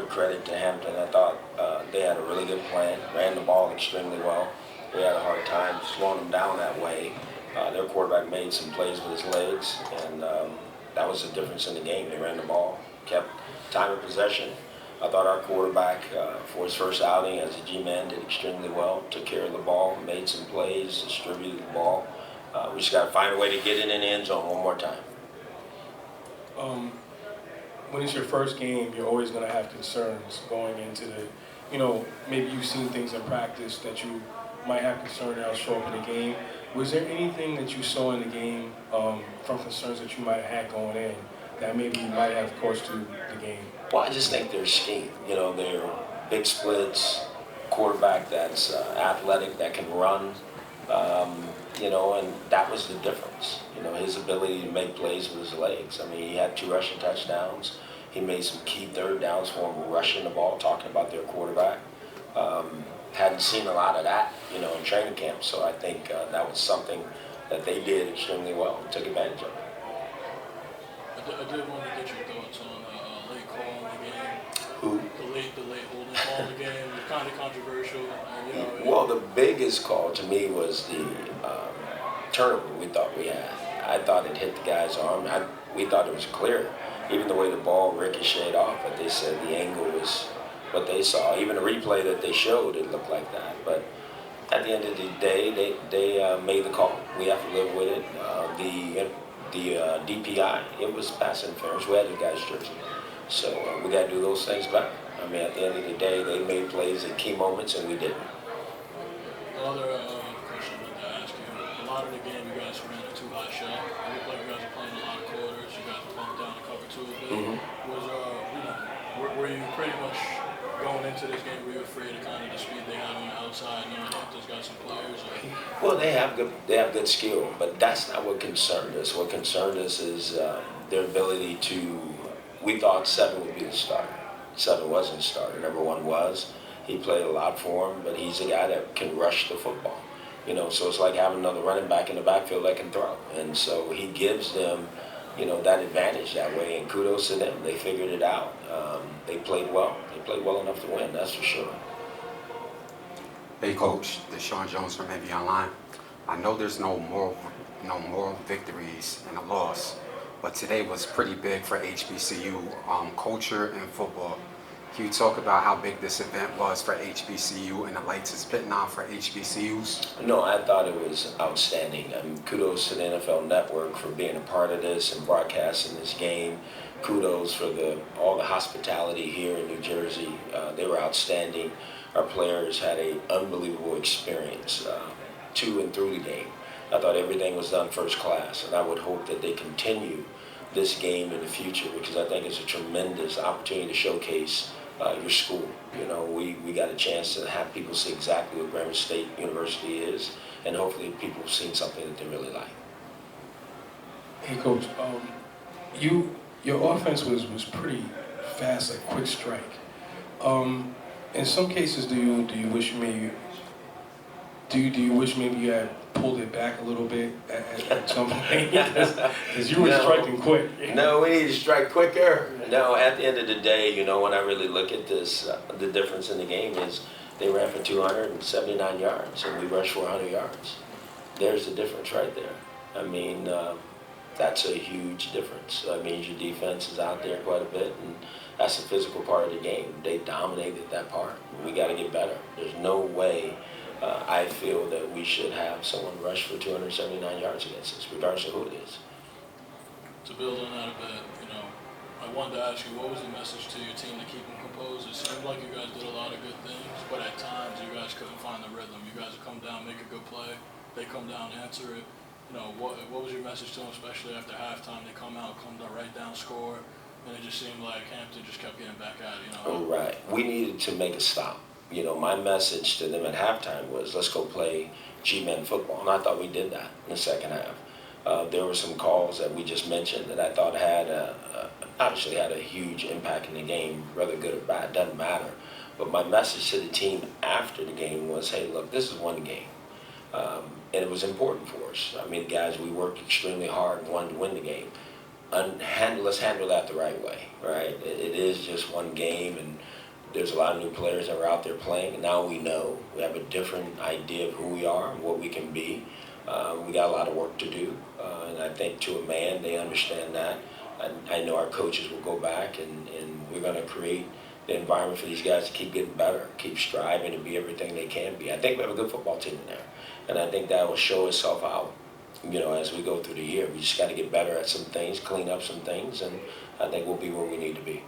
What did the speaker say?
credit to Hampton. I thought they had a really good plan, ran the ball extremely well. We had a hard time slowing them down that way. Their quarterback made some plays with his legs, and that was the difference in the game. They ran the ball, kept time of possession. I thought our quarterback, for his first outing as a G-man, did extremely well, took care of the ball, made some plays, distributed the ball. We just got to find a way to get it in the end zone one more time. When it's your first game, you're always going to have concerns going into the, maybe you've seen things in practice that you might have concern that'll show up in the game. Was there anything that you saw in the game from concerns that you might have had going in that maybe might have cost you the game? Well, I just think their scheme. They're big splits, quarterback that's athletic, that can run, and that was the difference. His ability to make plays with his legs. I mean, he had 2 rushing touchdowns. He made some key third downs for him rushing the ball, talking about their quarterback. Hadn't seen a lot of that, in training camp, so I think that was something that they did extremely well and took advantage of it. I did want to get your thoughts on late call in the game. Who? The late holding call in the game. It was kind of controversial. Well, the biggest call to me was the turnover we thought we had. I thought it hit the guy's arm. We thought it was clear, even the way the ball ricocheted off. But they said the angle was what they saw. Even the replay that they showed, it looked like that. But at the end of the day, they made the call. We have to live with it. The DPI, it was pass interference. We had the guy's jersey. So we got to do those things better. I mean, at the end of the day, they made plays at key moments, and we didn't. Another question I wanted to ask you. A lot of the game, you guys ran a too high shot. It looked like you guys were playing a lot of quarters. You guys bumped down to cover 2 a bit. Were you pretty much going into this game, were you afraid of kind of the speed they had on the outside, knowing Hampton's got some players? Well, they have good skill, but that's not what concerned us. What concerned us is their ability to. We thought 7 would be the starter. 7 wasn't the starter. Number 1 was. He played a lot for him, but he's a guy that can rush the football. So it's like having another running back in the backfield that can throw. And so he gives them, that advantage that way. And kudos to them. They figured it out. They played well. They played well enough to win, that's for sure. Hey, Coach. This is Sean Jones from NBA Online. I know there's no moral victories in a loss, but today was pretty big for HBCU culture and football. Can you talk about how big this event was for HBCU and the lights it's putting on for HBCUs? No, I thought it was outstanding. I mean, kudos to the NFL Network for being a part of this and broadcasting this game. Kudos for all the hospitality here in New Jersey. They were outstanding. Our players had an unbelievable experience to and through the game. I thought everything was done first class, and I would hope that they continue this game in the future because I think it's a tremendous opportunity to showcase your school. We got a chance to have people see exactly what Grambling State University is, and hopefully people have seen something that they really like. Hey, Coach, your offense was pretty fast, like quick strike. In some cases, do you wish maybe you had pulled it back a little bit at some point? Because you were striking quick. No, we need to strike quicker. No, at the end of the day, when I really look at this, the difference in the game is they ran for 279 yards and we rushed for 100 yards. There's the difference right there. I mean, that's a huge difference. That means your defense is out there quite a bit, and that's the physical part of the game. They dominated that part. We got to get better. There's no way I feel that we should have someone rush for 279 yards against us, regardless of who it is. To build on that a bit, I wanted to ask you, what was the message to your team to keep them composed? It seemed like you guys did a lot of good things, but at times you guys couldn't find the rhythm. You guys would come down, make a good play, they come down, answer it. What was your message to them, especially after halftime? They come out, right down, score, and it just seemed like Hampton just kept getting back at it. Oh, right. We needed to make a stop. My message to them at halftime was, let's go play G-men football, and I thought we did that in the second half. There were some calls that we just mentioned that I thought obviously had a huge impact in the game, whether good or bad, doesn't matter. But my message to the team after the game was, hey, look, this is one game. And it was important for us. I mean, guys, we worked extremely hard and wanted to win the game. Let's handle that the right way, right? It is just one game, and there's a lot of new players that are out there playing, and now we know. We have a different idea of who we are and what we can be. We got a lot of work to do, and I think to a man, they understand that. I know our coaches will go back, and we're going to create the environment for these guys to keep getting better, keep striving to be everything they can be. I think we have a good football team in there, and I think that will show itself out, as we go through the year. We just got to get better at some things, clean up some things, and I think we'll be where we need to be.